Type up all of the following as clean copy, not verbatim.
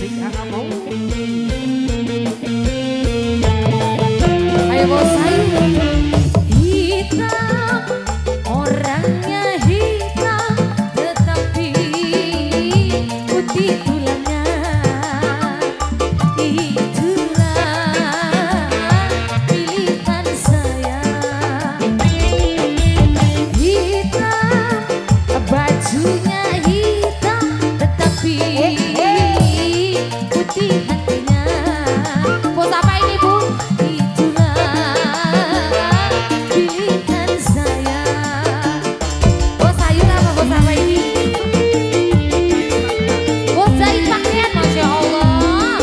asik anak mau. Ayo bos ayo. Hitam, orangnya hitam, tetapi putih tulangnya. Itulah pilihan saya. Hitam, bajunya hitam, tetapi putih hatinya. Bos apa ini bu? Pilihan saya. Bos sayur apa bos apa ini? Bos jahit pakaian, masya Allah.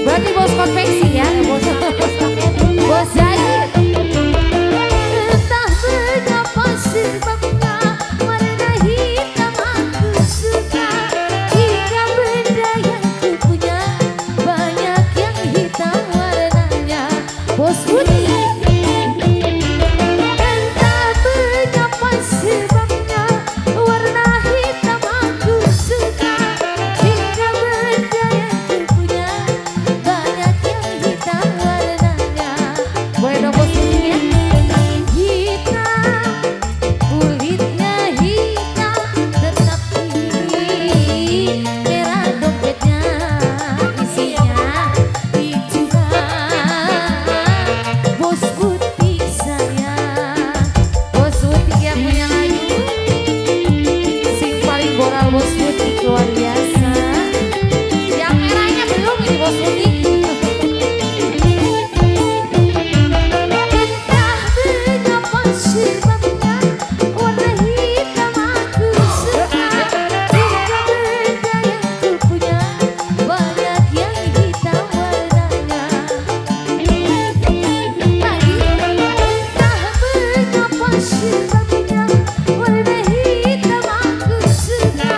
Berarti bos konveksi ya, bos jahit. Entah mengapa sebabnya warna hitam aku suka. Hingga benda yang ku punya banyak yang hitam warnanya. Bos putih. Bos putih luar biasa. Yang merahnya belum ini bos putih. Entah mengapa sebabnya warna hitam aku suka. Hingga benda yang ku punya banyak yang hitam warnanya. Lagi entah mengapa sebabnya warna hitam aku suka.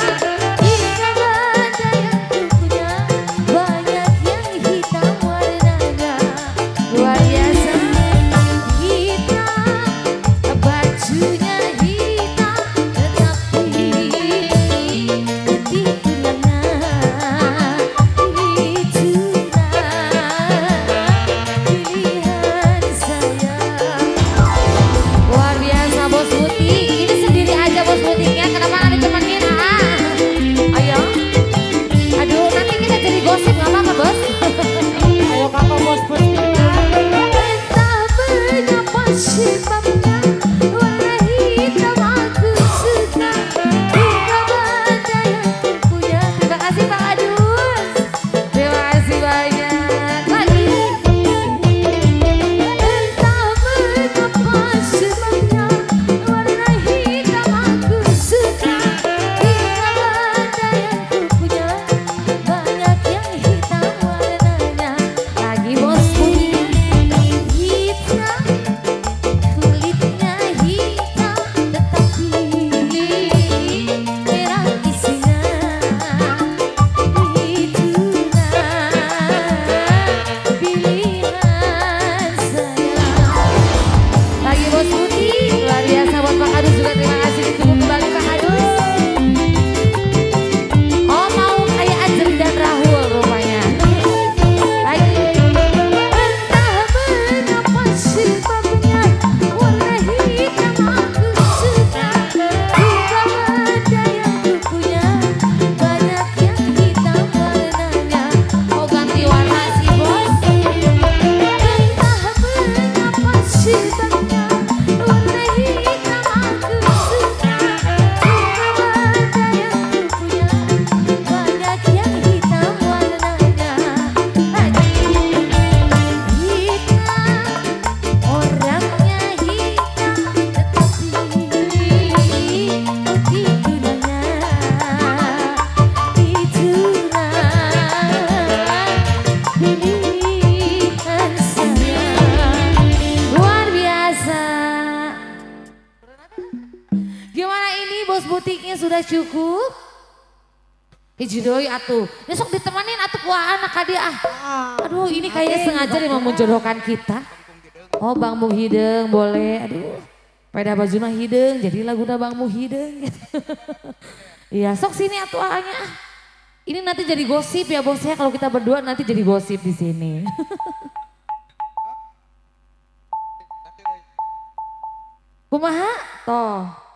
Sudah cukup? Hijidoi atuh. Besok ditemanin atuh kuah anak kadi ah. Aduh ini kayaknya sengaja dia mau menjodohkan kita. Oh Bang Muhideng boleh. Aduh. Pada bajuna hideng jadi lagu Bang Muhideng. Iya sok sini atuh ahnya. Ini nanti jadi gosip ya bosnya kalau kita berdua nanti jadi gosip di sini. Kumaha? Toh.